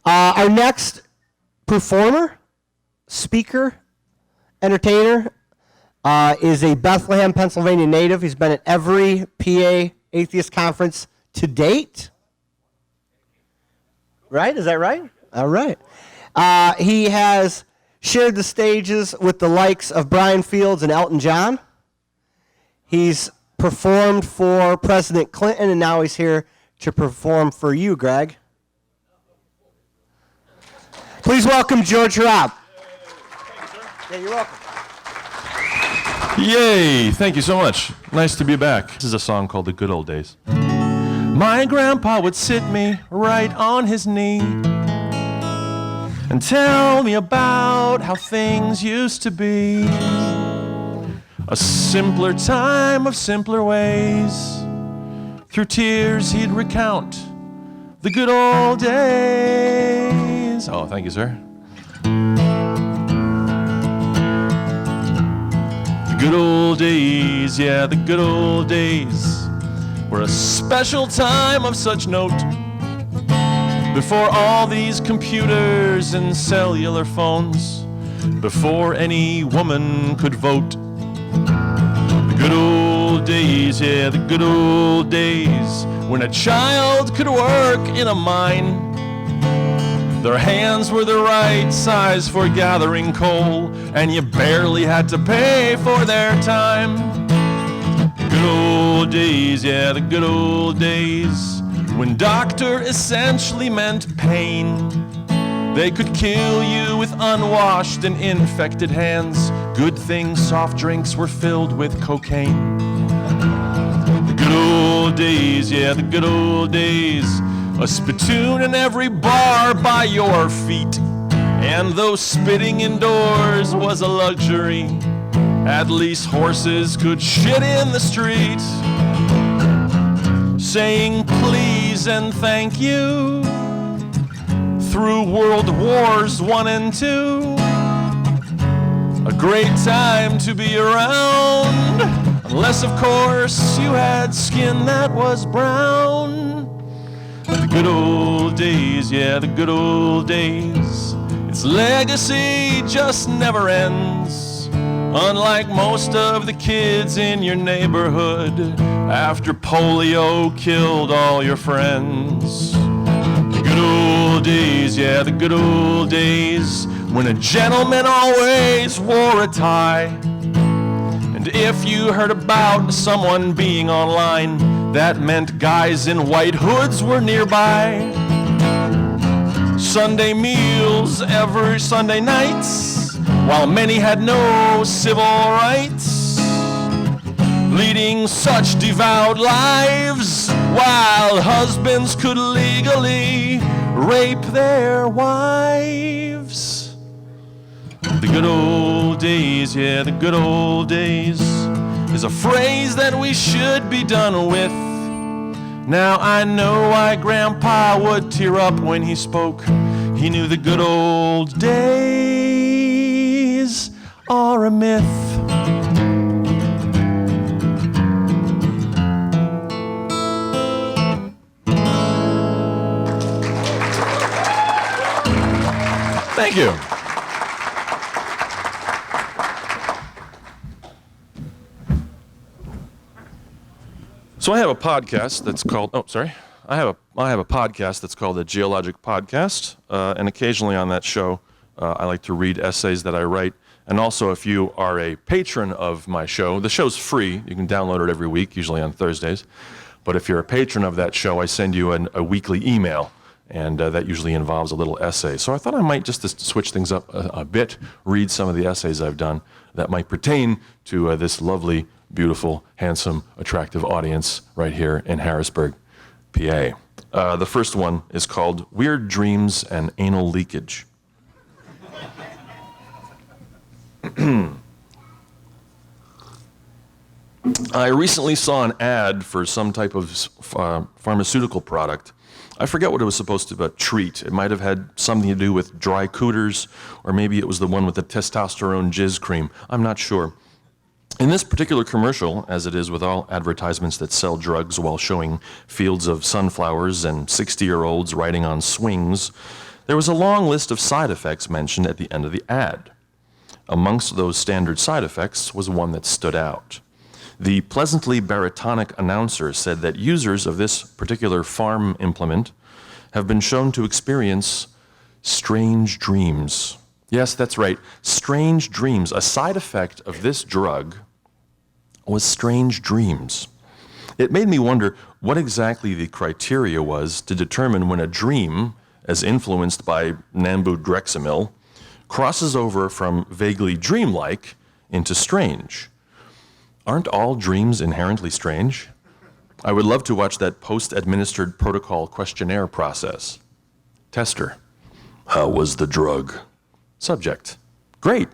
Our next performer, speaker, entertainer is a Bethlehem, Pennsylvania native. He's been at every PA Atheist Conference to date. Right? Is that right? All right. He has shared the stages with the likes of Brian Fields and Elton John. He's performed for President Clinton, and now he's here to perform for you, Greg. Please welcome George Hrab. Yeah, you're welcome. Yay! Thank you so much. Nice to be back. This is a song called The Good Old Days. My grandpa would sit me right on his knee and tell me about how things used to be. A simpler time of simpler ways. Through tears he'd recount the good old days. Oh, thank you, sir. The good old days, yeah, the good old days were a special time of such note. Before all these computers and cellular phones, before any woman could vote. The good old days, yeah, the good old days when a child could work in a mine. Their hands were the right size for gathering coal, and you barely had to pay for their time. The good old days, yeah, the good old days when doctor essentially meant pain. They could kill you with unwashed and infected hands. Good thing soft drinks were filled with cocaine. The good old days, yeah, the good old days. A spittoon in every bar by your feet. And though spitting indoors was a luxury, at least horses could shit in the street. Saying please and thank you through World Wars I and II. A great time to be around, unless of course you had skin that was brown. The good old days, yeah, the good old days. Its legacy just never ends. Unlike most of the kids in your neighborhood, after polio killed all your friends. The good old days, yeah, the good old days, when a gentleman always wore a tie. And if you heard about someone being online, that meant guys in white hoods were nearby. Sunday meals every Sunday nights, while many had no civil rights. Leading such devout lives, while husbands could legally rape their wives. The good old days, yeah, the good old days is a phrase that we should be done with. Now I know why Grandpa would tear up when he spoke. He knew the good old days are a myth. Thank you. So I have a podcast that's called, I have a podcast that's called the Geologic Podcast, and occasionally on that show, I like to read essays that I write. And also, if you are a patron of my show, the show's free. You can download it every week, usually on Thursdays. But if you're a patron of that show, I send you a weekly email, and that usually involves a little essay. So I thought I might just to switch things up a bit, read some of the essays I've done that might pertain to this lovely, beautiful, handsome, attractive audience right here in Harrisburg, PA. The first one is called Weird Dreams and Anal Leakage. I recently saw an ad for some type of pharmaceutical product. I forget what it was supposed to treat. It might have had something to do with dry cooters, or maybe it was the one with the testosterone jizz cream. I'm not sure. In this particular commercial, as it is with all advertisements that sell drugs while showing fields of sunflowers and 60-year-olds riding on swings, There was a long list of side effects mentioned at the end of the ad. Amongst those standard side effects was one that stood out. The pleasantly baritonic announcer said that users of this particular farm implement have been shown to experience strange dreams. Yes, that's right, strange dreams. A side effect of this drug was strange dreams. It made me wonder what exactly the criteria was to determine when a dream, as influenced by Nambu-Drexamil, crosses over from vaguely dreamlike into strange. Aren't all dreams inherently strange? I would love to watch that post-administered protocol questionnaire process. Tester: how was the drug? Subject: great.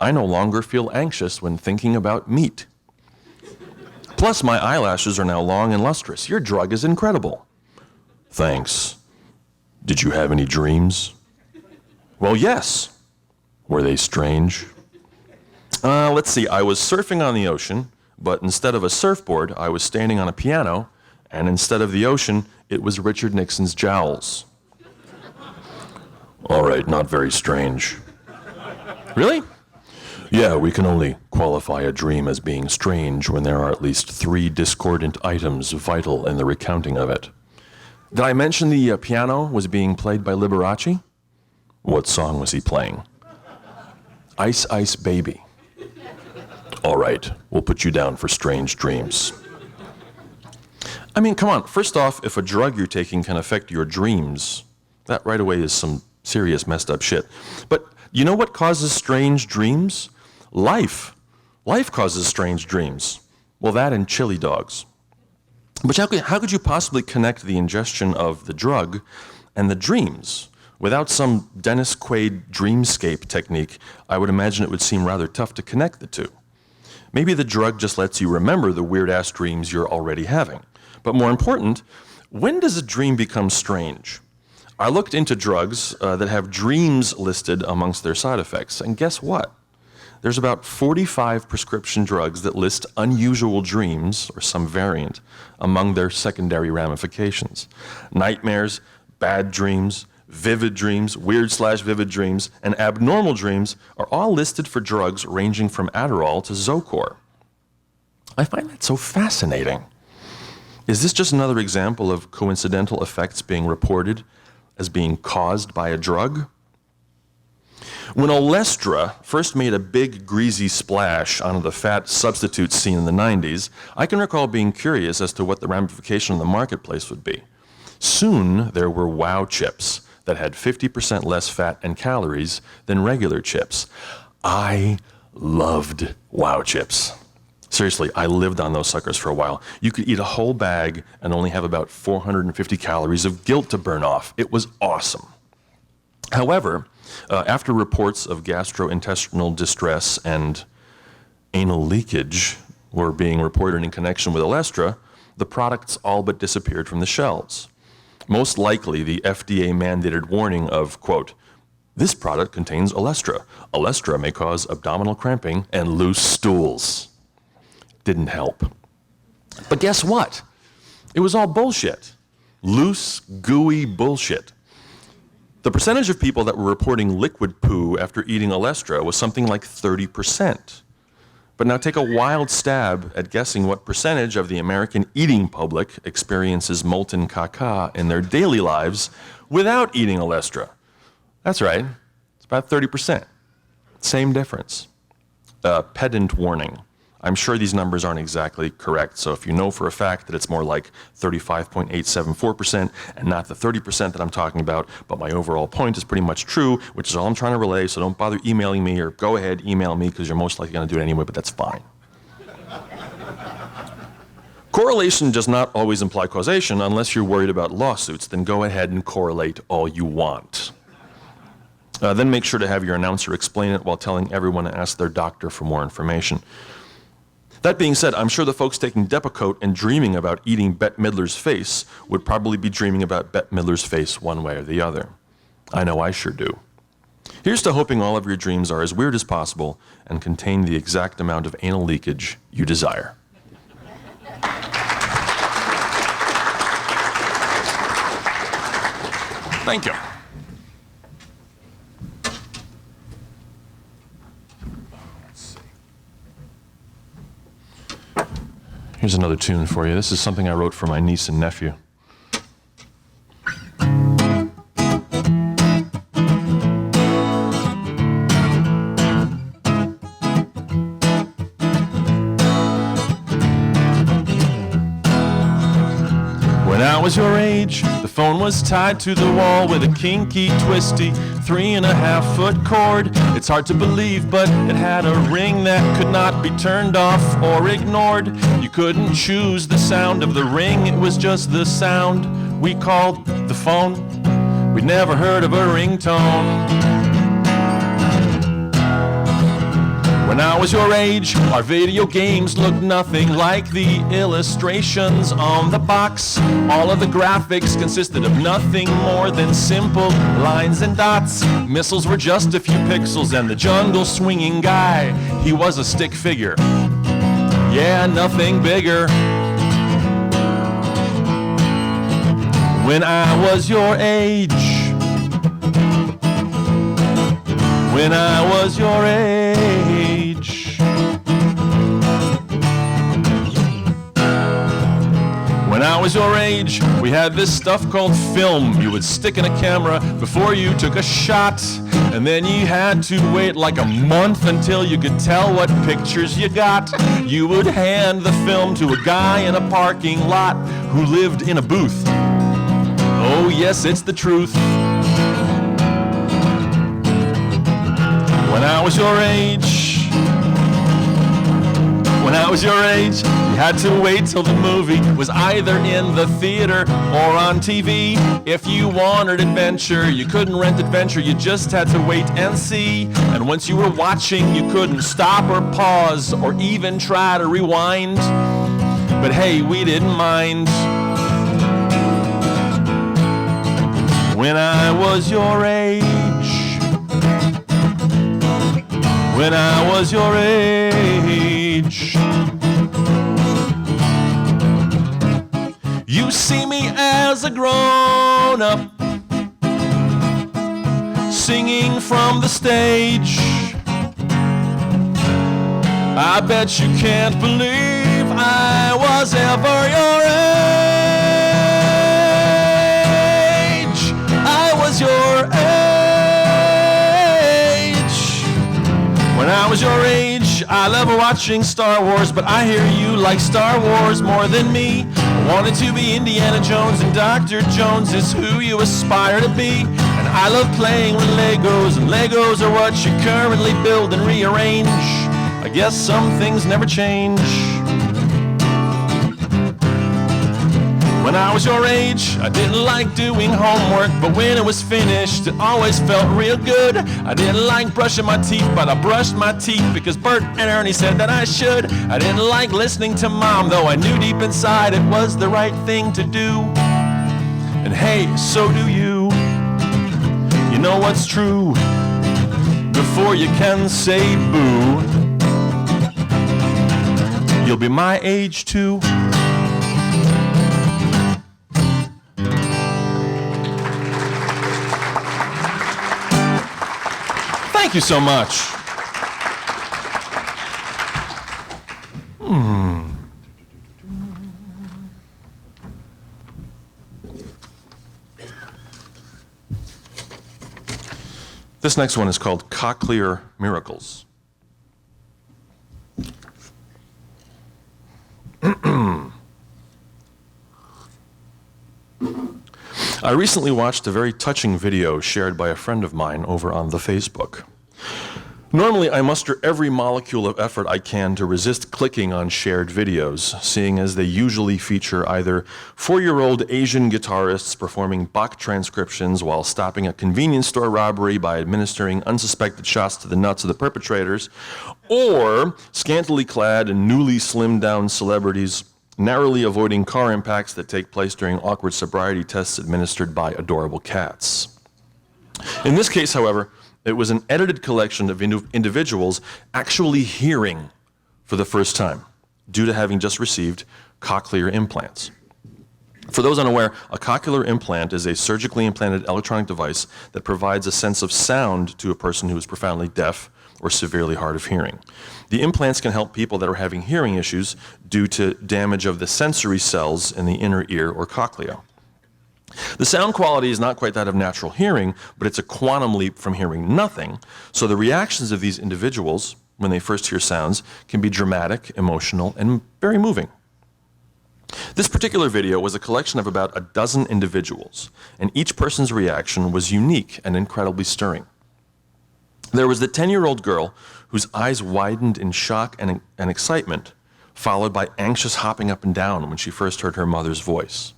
I no longer feel anxious when thinking about meat. Plus, my eyelashes are now long and lustrous. Your drug is incredible. Thanks. Did you have any dreams? Well, yes. Were they strange? Let's see. I was surfing on the ocean, but instead of a surfboard, I was standing on a piano, and instead of the ocean, it was Richard Nixon's jowls. All right, not very strange. Really? Yeah, we can only qualify a dream as being strange when there are at least 3 discordant items vital in the recounting of it. Did I mention the piano was being played by Liberace? What song was he playing? Ice Ice Baby. All right, we'll put you down for strange dreams. I mean, come on. First off, if a drug you're taking can affect your dreams, that right away is some serious messed up shit. But you know what causes strange dreams? Life. Life causes strange dreams. Well, that and chili dogs. But how could you possibly connect the ingestion of the drug and the dreams? Without some Dennis Quaid dreamscape technique, I would imagine it would seem rather tough to connect the two. Maybe the drug just lets you remember the weird-ass dreams you're already having. But more important, when does a dream become strange? I looked into drugs that have dreams listed amongst their side effects, and guess what? There's about 45 prescription drugs that list unusual dreams, or some variant, among their secondary ramifications. Nightmares, bad dreams, vivid dreams, weird/vivid dreams, and abnormal dreams are all listed for drugs ranging from Adderall to Zocor. I find that so fascinating. Is this just another example of coincidental effects being reported as being caused by a drug? When Orchestra first made a big greasy splash onto the fat substitute scene in the 90s, I can recall being curious as to what the ramification in the marketplace would be. Soon there were Wow chips that had 50% less fat and calories than regular chips. I loved Wow chips. Seriously, I lived on those suckers for a while. You could eat a whole bag and only have about 450 calories of guilt to burn off. It was awesome. However, after reports of gastrointestinal distress and anal leakage were being reported in connection with Orchestra, the products all but disappeared from the shelves. Most likely, the FDA-mandated warning of, quote, "This product contains Orchestra. Orchestra may cause abdominal cramping and loose stools." Didn't help. But guess what? It was all bullshit. Loose, gooey bullshit. The percentage of people that were reporting liquid poo after eating Orchestra was something like 30%. But now take a wild stab at guessing what percentage of the American eating public experiences molten caca in their daily lives without eating Orchestra. That's right, it's about 30%. Same difference. Pedant warning. I'm sure these numbers aren't exactly correct, so if you know for a fact that it's more like 35.874% and not the 30% that I'm talking about, but my overall point is pretty much true, which is all I'm trying to relay, so don't bother emailing me, or go ahead, email me, because you're most likely going to do it anyway, but that's fine. Correlation does not always imply causation unless you're worried about lawsuits. Then go ahead and correlate all you want. Then make sure to have your announcer explain it while telling everyone to ask their doctor for more information. That being said, I'm sure the folks taking Depakote and dreaming about eating Bette Midler's face would probably be dreaming about Bette Midler's face one way or the other. I know I sure do. Here's to hoping all of your dreams are as weird as possible and contain the exact amount of anal leakage you desire. Thank you. Here's another tune for you. This is something I wrote for my niece and nephew. When I was your age, the phone was tied to the wall with a kinky, twisty 3.5-foot cord. It's hard to believe, but it had a ring that could not be turned off or ignored. You couldn't choose the sound of the ring, it was just the sound we called the phone. We'd never heard of a ringtone. When I was your age, our video games looked nothing like the illustrations on the box. All of the graphics consisted of nothing more than simple lines and dots. Missiles were just a few pixels, and the jungle swinging guy, he was a stick figure. Yeah, nothing bigger. When I was your age, when I was your age, when I was your age, we had this stuff called film. You would stick in a camera before you took a shot, and then you had to wait like a month until you could tell what pictures you got. You would hand the film to a guy in a parking lot who lived in a booth. Oh yes, it's the truth. When I was your age, when I was your age, you had to wait till the movie was either in the theater or on TV. If you wanted adventure, you couldn't rent adventure, you just had to wait and see. And once you were watching, you couldn't stop or pause or even try to rewind. But hey, we didn't mind. When I was your age, when I was your age, you see me as a grown-up, singing from the stage. I bet you can't believe I was ever your age. I was your age. When I was your age, I love watching Star Wars, but I hear you like Star Wars more than me. I wanted to be Indiana Jones, and Dr. Jones is who you aspire to be. And I love playing with Legos, and Legos are what you currently build and rearrange. I guess some things never change. When I was your age, I didn't like doing homework, but when it was finished, it always felt real good. I didn't like brushing my teeth, but I brushed my teeth because Bert and Ernie said that I should. I didn't like listening to Mom, though I knew deep inside it was the right thing to do. And hey, so do you. You know what's true before you can say boo. You'll be my age too. Thank you so much. This next one is called Cochlea Miracles. I recently watched a very touching video shared by a friend of mine over on the Facebook. Normally, I muster every molecule of effort I can to resist clicking on shared videos, seeing as they usually feature either 4-year-old Asian guitarists performing Bach transcriptions while stopping a convenience store robbery by administering unsuspected shots to the nuts of the perpetrators, or scantily clad and newly slimmed down celebrities narrowly avoiding car impacts that take place during awkward sobriety tests administered by adorable cats. In this case, however, it was an edited collection of individuals actually hearing for the first time due to having just received cochlear implants. For those unaware, a cochlear implant is a surgically implanted electronic device that provides a sense of sound to a person who is profoundly deaf or severely hard of hearing. The implants can help people that are having hearing issues due to damage of the sensory cells in the inner ear or cochlea. The sound quality is not quite that of natural hearing, but it's a quantum leap from hearing nothing, so the reactions of these individuals when they first hear sounds can be dramatic, emotional, and very moving. This particular video was a collection of about a dozen individuals, and each person's reaction was unique and incredibly stirring. There was the 10-year-old girl whose eyes widened in shock and excitement, followed by anxious hopping up and down when she first heard her mother's voice.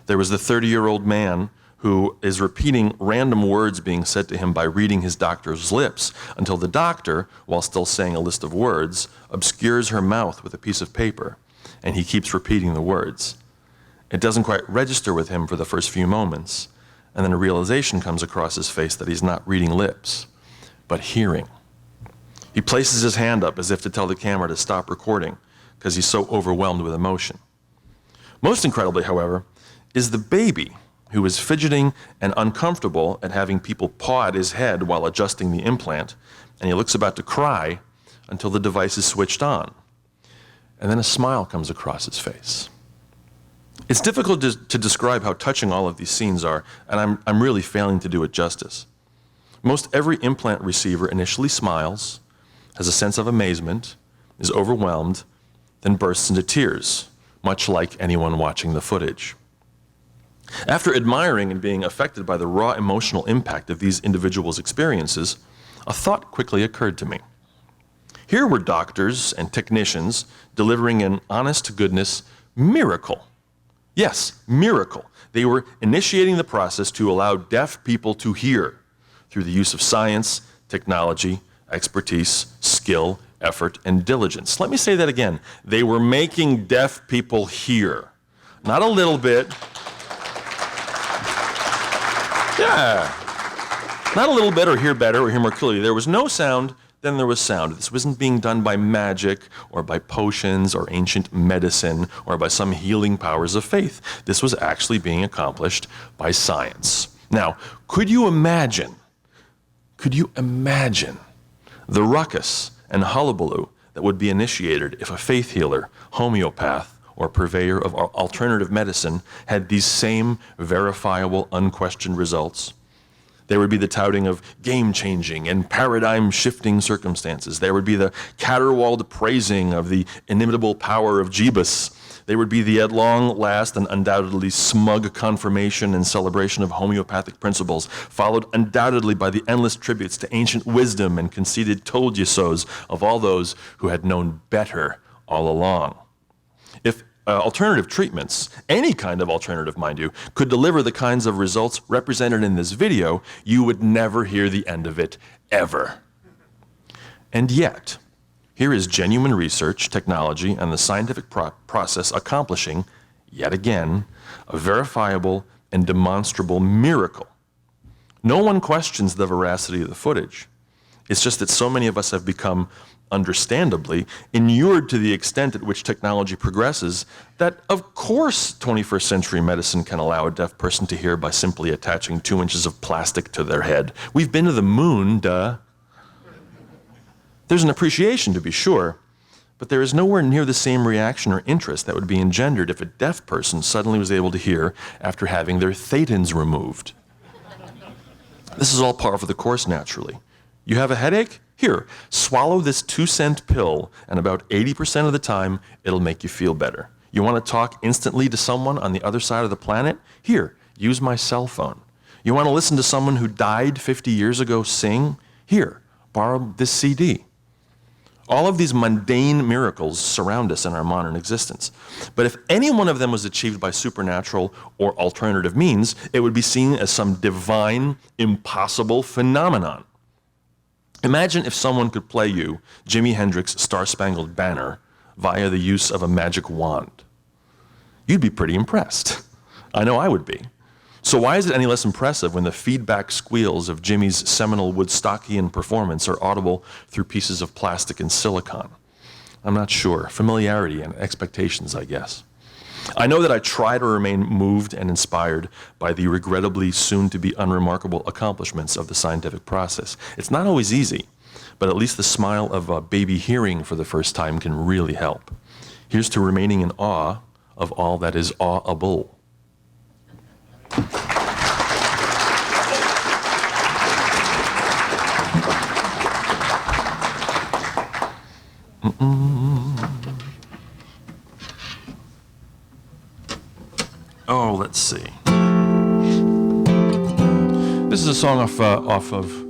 There was the 30-year-old man who is repeating random words being said to him by reading his doctor's lips until the doctor, while still saying a list of words, obscures her mouth with a piece of paper, and he keeps repeating the words. It doesn't quite register with him for the first few moments, and then a realization comes across his face that he's not reading lips, but hearing. He places his hand up as if to tell the camera to stop recording because he's so overwhelmed with emotion. Most incredibly, however, is the baby who is fidgeting and uncomfortable at having people paw at his head while adjusting the implant, and he looks about to cry until the device is switched on. And then a smile comes across his face. It's difficult to describe how touching all of these scenes are, and I'm really failing to do it justice. Most every implant receiver initially smiles, has a sense of amazement, is overwhelmed, then bursts into tears, much like anyone watching the footage. After admiring and being affected by the raw emotional impact of these individuals' experiences, a thought quickly occurred to me. Here were doctors and technicians delivering an honest-to-goodness miracle. Yes, miracle. They were initiating the process to allow deaf people to hear through the use of science, technology, expertise, skill, effort, and diligence. Let me say that again. They were making deaf people hear. Not a little bit. Yeah. Not a little bit or hear better or hear more clearly. There was no sound, then there was sound. This wasn't being done by magic or by potions or ancient medicine or by some healing powers of faith. This was actually being accomplished by science. Now, could you imagine the ruckus and hullabaloo that would be initiated if a faith healer, homeopath, or purveyor of alternative medicine had these same verifiable, unquestioned results? There would be the touting of game-changing and paradigm-shifting circumstances. There would be the caterwauled praising of the inimitable power of Jebus. There would be the at long last and undoubtedly smug confirmation and celebration of homeopathic principles, followed undoubtedly by the endless tributes to ancient wisdom and conceited told-you-sos of all those who had known better all along. If alternative treatments, any kind of alternative, mind you, could deliver the kinds of results represented in this video, you would never hear the end of it, ever. And yet, here is genuine research, technology, and the scientific process accomplishing, yet again, a verifiable and demonstrable miracle. No one questions the veracity of the footage. It's just that so many of us have become, understandably, inured to the extent at which technology progresses that, of course, 21st century medicine can allow a deaf person to hear by simply attaching 2 inches of plastic to their head. We've been to the moon, duh. There's an appreciation, to be sure, but there is nowhere near the same reaction or interest that would be engendered if a deaf person suddenly was able to hear after having their thetans removed. This is all par for the course, naturally. You have a headache? Here, swallow this 2-cent pill, and about 80% of the time, it'll make you feel better. You want to talk instantly to someone on the other side of the planet? Here, use my cell phone. You want to listen to someone who died 50 years ago sing? Here, borrow this CD. All of these mundane miracles surround us in our modern existence. But if any one of them was achieved by supernatural or alternative means, it would be seen as some divine, impossible phenomenon. Imagine if someone could play you Jimi Hendrix's Star-Spangled Banner via the use of a magic wand. You'd be pretty impressed. I know I would be. So why is it any less impressive when the feedback squeals of Jimmy's seminal Woodstockian performance are audible through pieces of plastic and silicon? I'm not sure. Familiarity and expectations, I guess. I know that I try to remain moved and inspired by the regrettably soon-to-be unremarkable accomplishments of the scientific process. It's not always easy, but at least the smile of a baby hearing for the first time can really help. Here's to remaining in awe of all that is awable. Oh, let's see. This is a song off of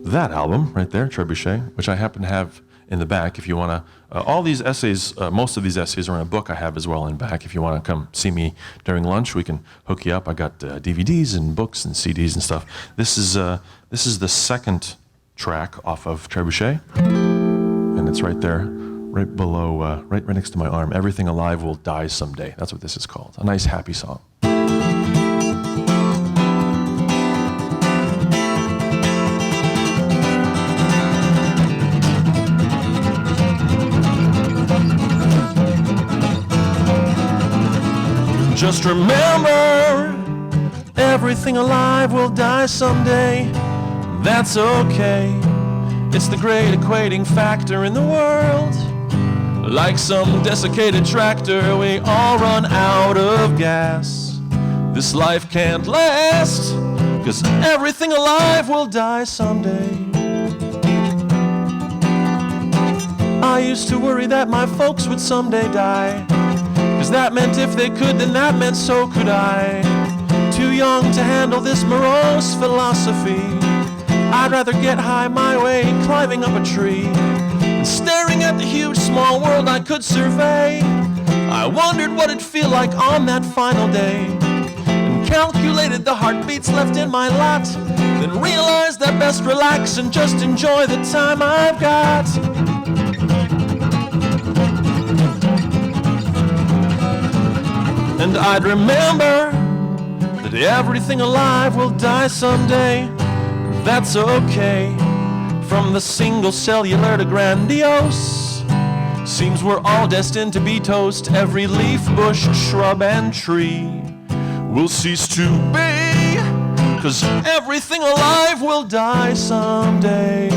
that album right there, Trebuchet, which I happen to have in the back. If you want to, all these essays, most of these essays are in a book I have as well in back. If you want to come see me during lunch, we can hook you up. I got DVDs and books and CDs and stuff. This is the second track off of Trebuchet, and it's right there, right below, right next to my arm. Everything Alive Will Die Someday. That's what this is called. A nice, happy song. Just remember, everything alive will die someday. That's okay. It's the great equating factor in the world. Like some desiccated tractor, we all run out of gas. This life can't last, 'cause everything alive will die someday. I used to worry that my folks would someday die, 'cause that meant if they could, then that meant so could I. Too young to handle this morose philosophy. I'd rather get high my way, climbing up a tree, and staring at the huge small world I could survey. I wondered what it'd feel like on that final day, and calculated the heartbeats left in my lot, then realized that best relax and just enjoy the time I've got. And I'd remember that everything alive will die someday. That's okay. From the single cellular to grandiose, seems we're all destined to be toast. Every leaf, bush, shrub, and tree will cease to be, 'cause everything alive will die someday.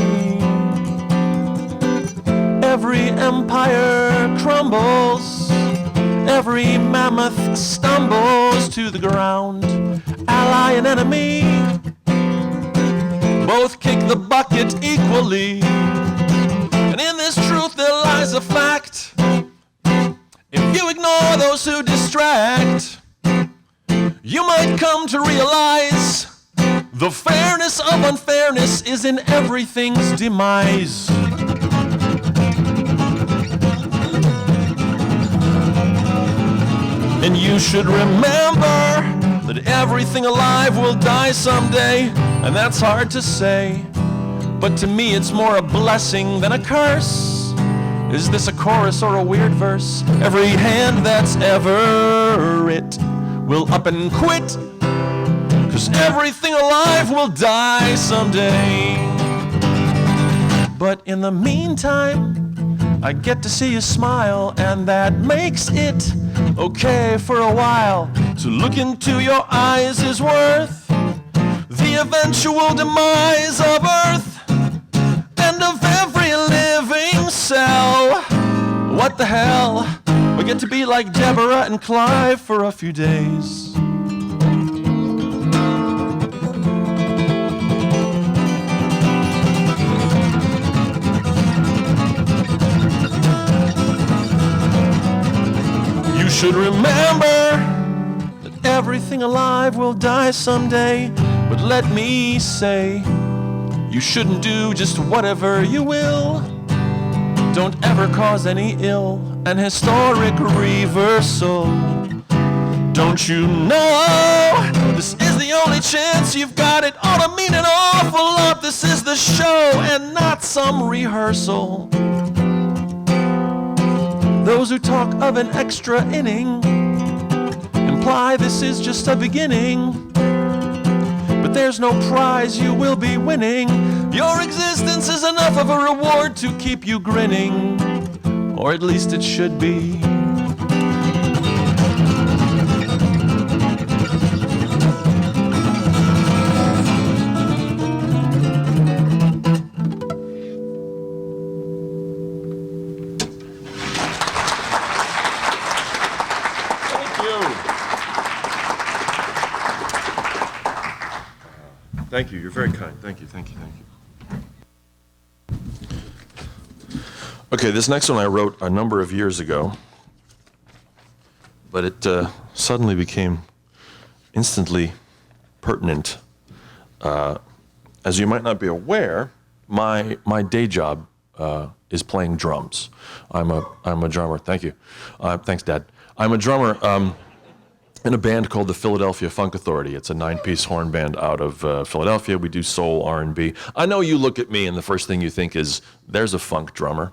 Every empire crumbles, every mammoth stumbles to the ground. Ally and enemy both kick the bucket equally. And in this truth there lies a fact. If you ignore those who distract, you might come to realize the fairness of unfairness is in everything's demise. And you should remember that everything alive will die someday, and that's hard to say, but to me it's more a blessing than a curse. Is this a chorus or a weird verse? Every hand that's ever writ will up and quit, 'cause everything alive will die someday. But in the meantime, I get to see you smile, and that makes it okay for a while. To look into your eyes is worth the eventual demise of Earth and of every living cell. What the hell? We get to be like Deborah and Clive for a few days. You should remember that everything alive will die someday. But let me say, you shouldn't do just whatever you will. Don't ever cause any ill. An historic reversal. Don't you know this is the only chance you've got? It ought to mean an awful lot. This is the show and not some rehearsal. Those who talk of an extra inning imply this is just a beginning. But there's no prize you will be winning. Your existence is enough of a reward to keep you grinning. Or at least it should be. Thank you. You're very kind. Thank you. Okay, this next one I wrote a number of years ago, but it suddenly became instantly pertinent. As you might not be aware, my day job is playing drums. I'm a drummer. Thank you. Thanks, Dad. I'm a drummer in a band called the Philadelphia Funk Authority. It's a 9-piece horn band out of Philadelphia. We do soul, R&B. I know you look at me and the first thing you think is, there's a funk drummer.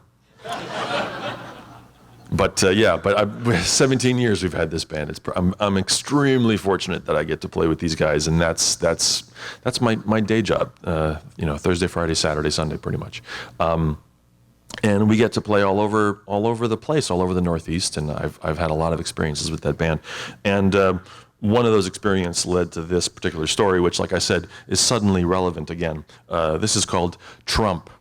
But 17 years we've had this band. I'm extremely fortunate that I get to play with these guys, and that's my day job. Thursday, Friday, Saturday, Sunday, pretty much. And we get to play all over the place, all over the Northeast, and I've had a lot of experiences with that band. And one of those experiences led to this particular story, which, like I said, is suddenly relevant again. This is called Trump.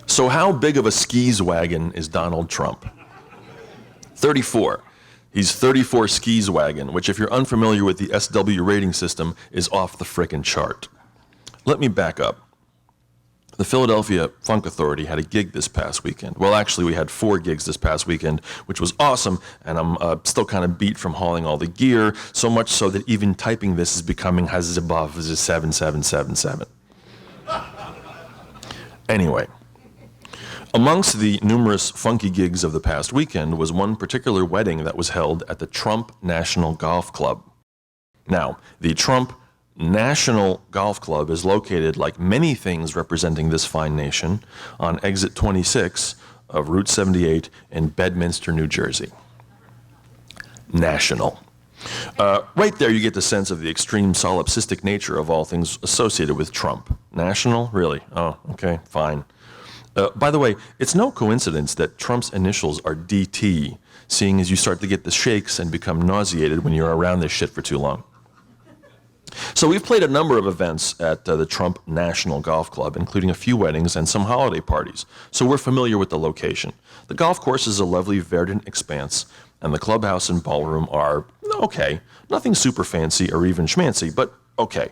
So how big of a skis wagon is Donald Trump? 34. He's 34 skis wagon, which if you're unfamiliar with the SW rating system is off the frickin' chart. Let me back up. The Philadelphia Funk Authority had a gig this past weekend. Well, actually, we had 4 gigs this past weekend, which was awesome, and I'm still kind of beat from hauling all the gear, so much so that even typing this is becoming above as a 7777. Anyway. Amongst the numerous funky gigs of the past weekend was one particular wedding that was held at the Trump National Golf Club. Now, the Trump National Golf Club is located, like many things representing this fine nation, on exit 26 of Route 78 in Bedminster, New Jersey. National. Right there you get the sense of the extreme solipsistic nature of all things associated with Trump. National? Really? Oh, okay, fine. By the way, it's no coincidence that Trump's initials are DT, seeing as you start to get the shakes and become nauseated when you're around this shit for too long. So we've played a number of events at the Trump National Golf Club, including a few weddings and some holiday parties, so we're familiar with the location. The golf course is a lovely verdant expanse, and the clubhouse and ballroom are okay. Nothing super fancy or even schmancy, but okay.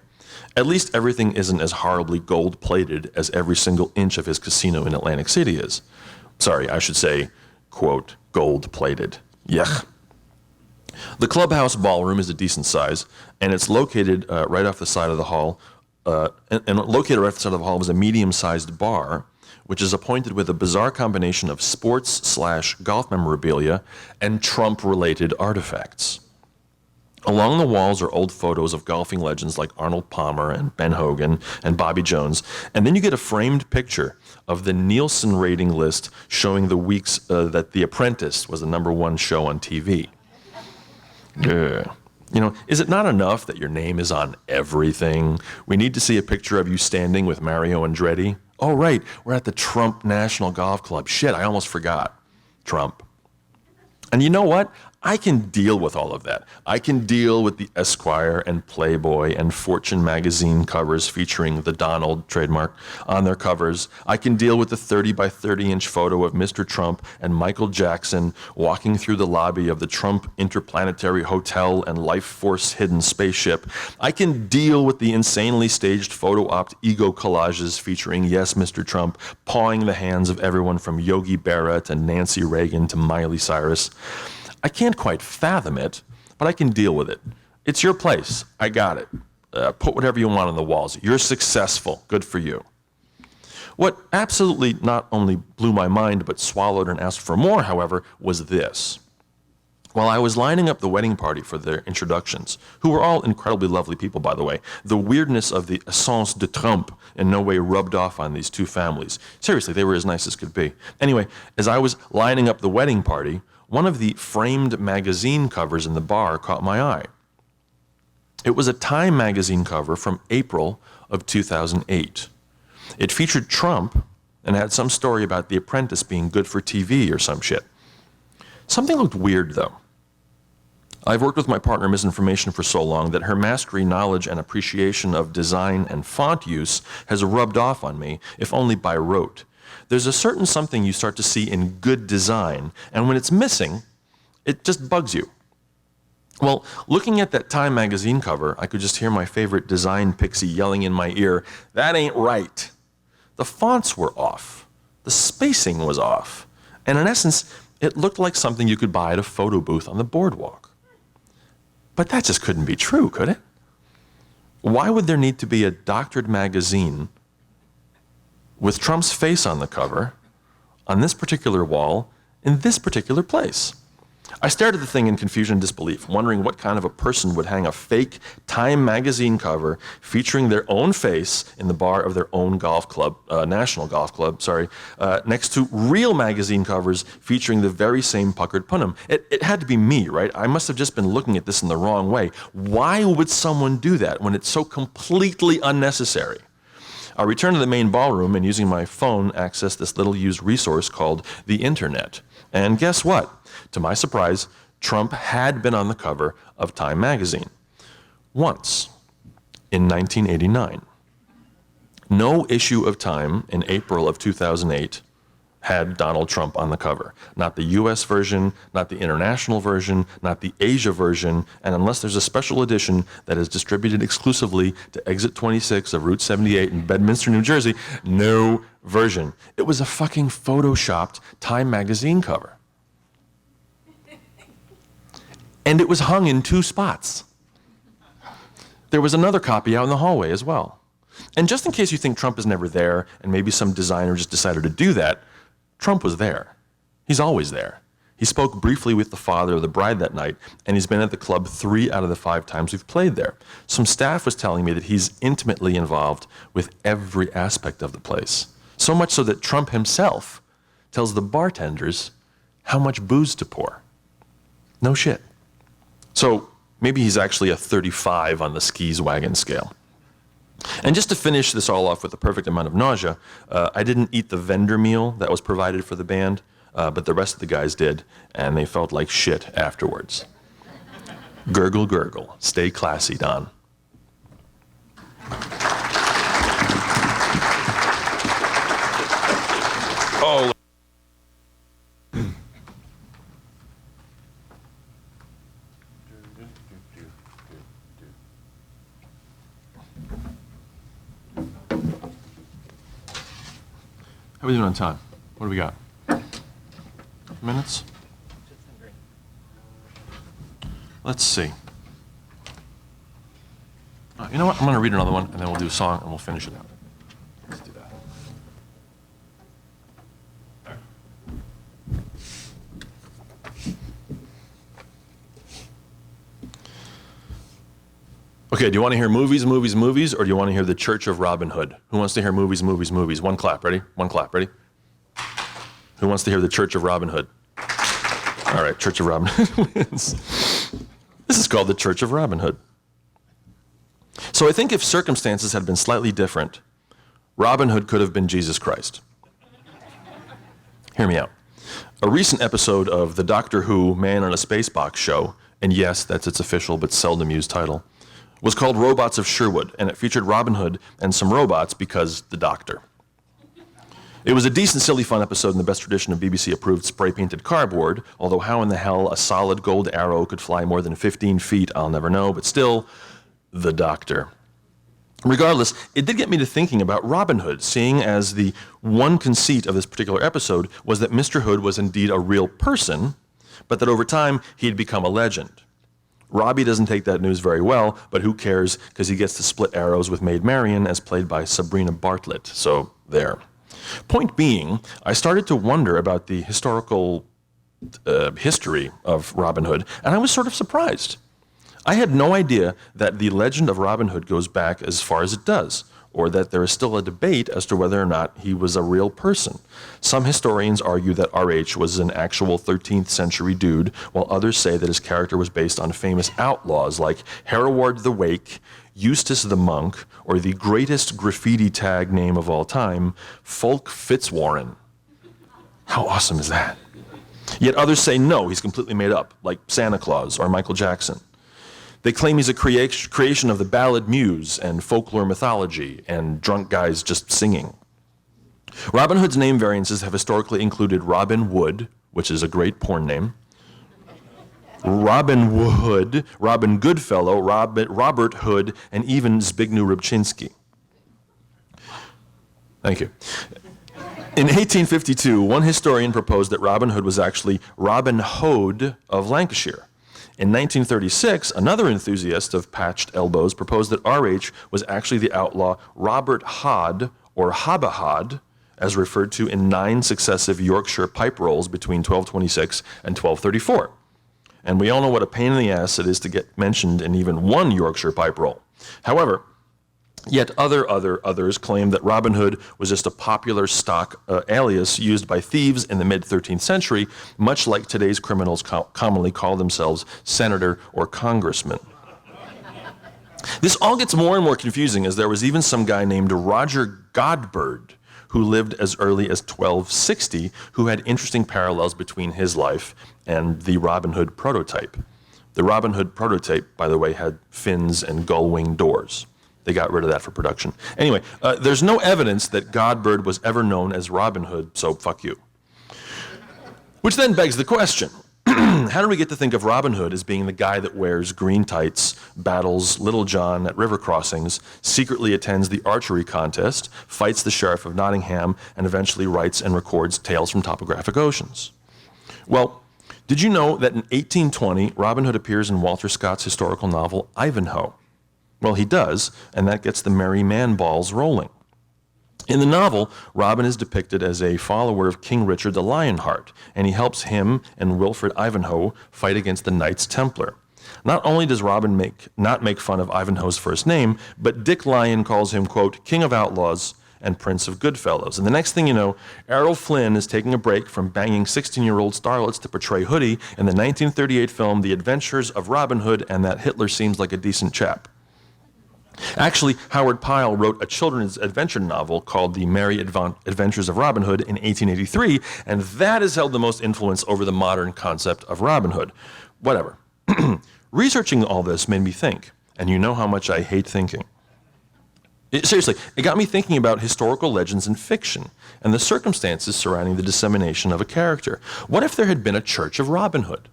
At least everything isn't as horribly gold-plated as every single inch of his casino in Atlantic City is. Sorry, I should say, quote, gold-plated. Yuck. The clubhouse ballroom is a decent size, and it's located right off the side of the hall. And located right off the side of the hall was a medium-sized bar, which is appointed with a bizarre combination of sports/golf memorabilia and Trump-related artifacts. Along the walls are old photos of golfing legends like Arnold Palmer and Ben Hogan and Bobby Jones, and then you get a framed picture of the Nielsen rating list showing the weeks that The Apprentice was the #1 show on TV. Is it not enough that your name is on everything? We need to see a picture of you standing with Mario Andretti. Oh, right, we're at the Trump National Golf Club. Shit, I almost forgot. Trump. And you know what? I can deal with all of that. I can deal with the Esquire and Playboy and Fortune magazine covers featuring the Donald trademark on their covers. I can deal with the 30 by 30-inch photo of Mr. Trump and Michael Jackson walking through the lobby of the Trump Interplanetary Hotel and Life Force hidden spaceship. I can deal with the insanely staged photo-opt ego collages featuring Yes, Mr. Trump, pawing the hands of everyone from Yogi Berra to Nancy Reagan to Miley Cyrus. I can't quite fathom it, but I can deal with it. It's your place. I got it. Put whatever you want on the walls. You're successful. Good for you. What absolutely not only blew my mind, but swallowed and asked for more, however, was this. While I was lining up the wedding party for their introductions, who were all incredibly lovely people, by the way, the weirdness of the essence de Trump in no way rubbed off on these two families. Seriously, they were as nice as could be. Anyway, as I was lining up the wedding party, one of the framed magazine covers in the bar caught my eye. It was a Time magazine cover from April of 2008. It featured Trump and had some story about The Apprentice being good for TV or some shit. Something looked weird, though. I've worked with my partner Misinformation for so long that her mastery, knowledge, and appreciation of design and font use has rubbed off on me, if only by rote. There's a certain something you start to see in good design, and when it's missing, it just bugs you. Well, looking at that Time magazine cover, I could just hear my favorite design pixie yelling in my ear, "That ain't right." The fonts were off. The spacing was off. And in essence, it looked like something you could buy at a photo booth on the boardwalk. But that just couldn't be true, could it? Why would there need to be a doctored magazine with Trump's face on the cover, on this particular wall, in this particular place? I stared at the thing in confusion and disbelief, wondering what kind of a person would hang a fake Time magazine cover featuring their own face in the bar of their own golf club, national golf club, next to real magazine covers featuring the very same puckered punim. It had to be me, right? I must have just been looking at this in the wrong way. Why would someone do that when it's so completely unnecessary? I returned to the main ballroom and using my phone accessed this little used resource called the internet. And guess what? To my surprise, Trump had been on the cover of Time magazine. Once, in 1989. No issue of Time in April of 2008 had Donald Trump on the cover. Not the US version, not the international version, not the Asia version, and unless there's a special edition that is distributed exclusively to Exit 26 of Route 78 in Bedminster, New Jersey, no version. It was a fucking photoshopped Time magazine cover. And it was hung in 2 spots. There was another copy out in the hallway as well. And just in case you think Trump is never there, and maybe some designer just decided to do that, Trump was there. He's always there. He spoke briefly with the father of the bride that night, and he's been at the club 3 out of the 5 times we've played there. Some staff was telling me that he's intimately involved with every aspect of the place. So much so that Trump himself tells the bartenders how much booze to pour. No shit. So maybe he's actually a 35 on the skis wagon scale. And just to finish this all off with the perfect amount of nausea, I didn't eat the vendor meal that was provided for the band, but the rest of the guys did, and they felt like shit afterwards. Gurgle, gurgle. Stay classy, Don. Oh. How are we doing on time? What do we got? Minutes? Let's see. You know what? I'm going to read another one, and then we'll do a song, and we'll finish it out. Let's do that. All right. Okay, do you want to hear movies, or do you want to hear The Church of Robin Hood? Who wants to hear movies? One clap, ready? One clap, ready? Who wants to hear The Church of Robin Hood? All right, Church of Robin Hood wins. This is called The Church of Robin Hood. So I think if circumstances had been slightly different, Robin Hood could have been Jesus Christ. Hear me out. A recent episode of the Doctor Who Man on a Spacebox show, and yes, that's its official but seldom used title, was called Robots of Sherwood, and it featured Robin Hood and some robots because the Doctor. It was a decent, silly, fun episode in the best tradition of BBC-approved spray-painted cardboard, although how in the hell a solid gold arrow could fly more than 15 feet, I'll never know, but still, the Doctor. Regardless, it did get me to thinking about Robin Hood, seeing as the one conceit of this particular episode was that Mr. Hood was indeed a real person, but that over time, he'd become a legend. Robbie doesn't take that news very well, but who cares, because he gets to split arrows with Maid Marian, as played by Sabrina Bartlett, so there. Point being, I started to wonder about the historical history of Robin Hood, and I was sort of surprised. I had no idea that the legend of Robin Hood goes back as far as it does, or that there is still a debate as to whether or not he was a real person. Some historians argue that R.H. was an actual 13th century dude, while others say that his character was based on famous outlaws like Hereward the Wake, Eustace the Monk, or the greatest graffiti tag name of all time, Fulk Fitzwarren. How awesome is that? Yet others say no, he's completely made up, like Santa Claus or Michael Jackson. They claim he's a creation of the ballad muse and folklore mythology and drunk guys just singing. Robin Hood's name variances have historically included Robin Wood, which is a great porn name, Robin Hood, Robin Goodfellow, Robert Hood, and even Zbigniew Rybczynski. Thank you. In 1852, one historian proposed that Robin Hood was actually Robin Hood of Lancashire. In 1936, another enthusiast of patched elbows proposed that R.H. was actually the outlaw Robert Hod, or Habahod, as referred to in 9 successive Yorkshire pipe rolls between 1226 and 1234. And we all know what a pain in the ass it is to get mentioned in even one Yorkshire pipe roll. However, yet others claim that Robin Hood was just a popular stock alias used by thieves in the mid-13th century, much like today's criminals commonly call themselves senator or congressman. This all gets more and more confusing, as there was even some guy named Roger Godbird who lived as early as 1260, who had interesting parallels between his life and the Robin Hood prototype. The Robin Hood prototype, by the way, had fins and gull-wing doors. They got rid of that for production. Anyway, there's no evidence that Godbird was ever known as Robin Hood, so fuck you. Which then begs the question, how do we get to think of Robin Hood as being the guy that wears green tights, battles Little John at river crossings, secretly attends the archery contest, fights the Sheriff of Nottingham, and eventually writes and records Tales from Topographic Oceans? Well, did you know that in 1820, Robin Hood appears in Walter Scott's historical novel Ivanhoe? Well, he does, and that gets the merry man balls rolling. In the novel, Robin is depicted as a follower of King Richard the Lionheart, and he helps him and Wilfred Ivanhoe fight against the Knights Templar. Not only does Robin not make fun of Ivanhoe's first name, but Dick Lyon calls him, quote, King of Outlaws and Prince of Goodfellows. And the next thing you know, Errol Flynn is taking a break from banging 16-year-old starlets to portray Hoodie in the 1938 film The Adventures of Robin Hood, and that Hitler seems like a decent chap. Actually, Howard Pyle wrote a children's adventure novel called The Merry Adventures of Robin Hood in 1883, and that has held the most influence over the modern concept of Robin Hood. Whatever. Researching all this made me think, and you know how much I hate thinking. Seriously, it got me thinking about historical legends and fiction, and the circumstances surrounding the dissemination of a character. What if there had been a Church of Robin Hood?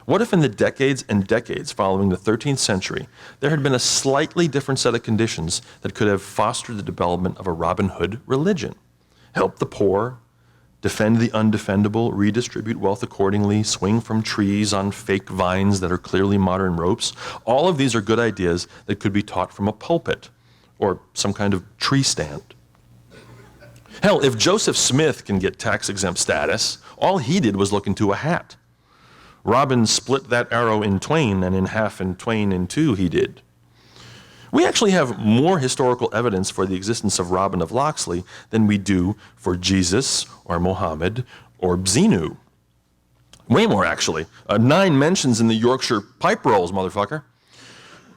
What if in the decades and decades following the 13th century, there had been a slightly different set of conditions that could have fostered the development of a Robin Hood religion? Help the poor, defend the undefendable, redistribute wealth accordingly, swing from trees on fake vines that are clearly modern ropes. All of these are good ideas that could be taught from a pulpit or some kind of tree stand. Hell, if Joseph Smith can get tax-exempt status, all he did was look into a hat. Robin split that arrow in twain, and in half and twain in two he did. We actually have more historical evidence for the existence of Robin of Locksley than we do for Jesus or Mohammed or Xenu. Way more, actually. 9 mentions in the Yorkshire pipe rolls, motherfucker.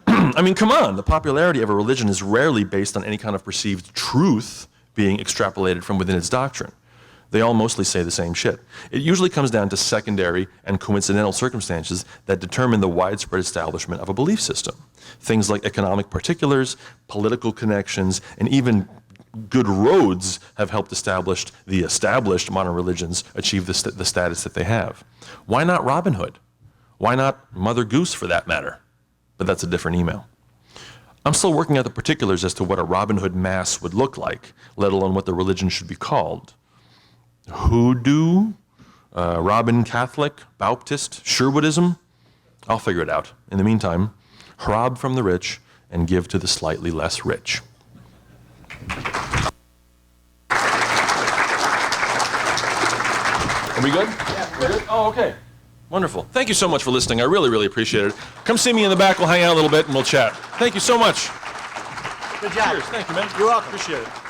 I mean, come on. The popularity of a religion is rarely based on any kind of perceived truth being extrapolated from within its doctrine. They all mostly say the same shit. It usually comes down to secondary and coincidental circumstances that determine the widespread establishment of a belief system. Things like economic particulars, political connections, and even good roads have helped establish the established modern religions achieve the status that they have. Why not Robin Hood? Why not Mother Goose, for that matter? But that's a different email. I'm still working out the particulars as to what a Robin Hood Mass would look like, let alone what the religion should be called. Hoodoo, Robin Catholic, Baptist, Sherwoodism. I'll figure it out. In the meantime, Hrab from the rich and give to the slightly less rich. Are we good? Yeah, we're good. Oh, okay. Wonderful. Thank you so much for listening. I really, really appreciate it. Come see me in the back. We'll hang out a little bit and we'll chat. Thank you so much. Good job. Cheers. Thank you, man. You're welcome. Appreciate it.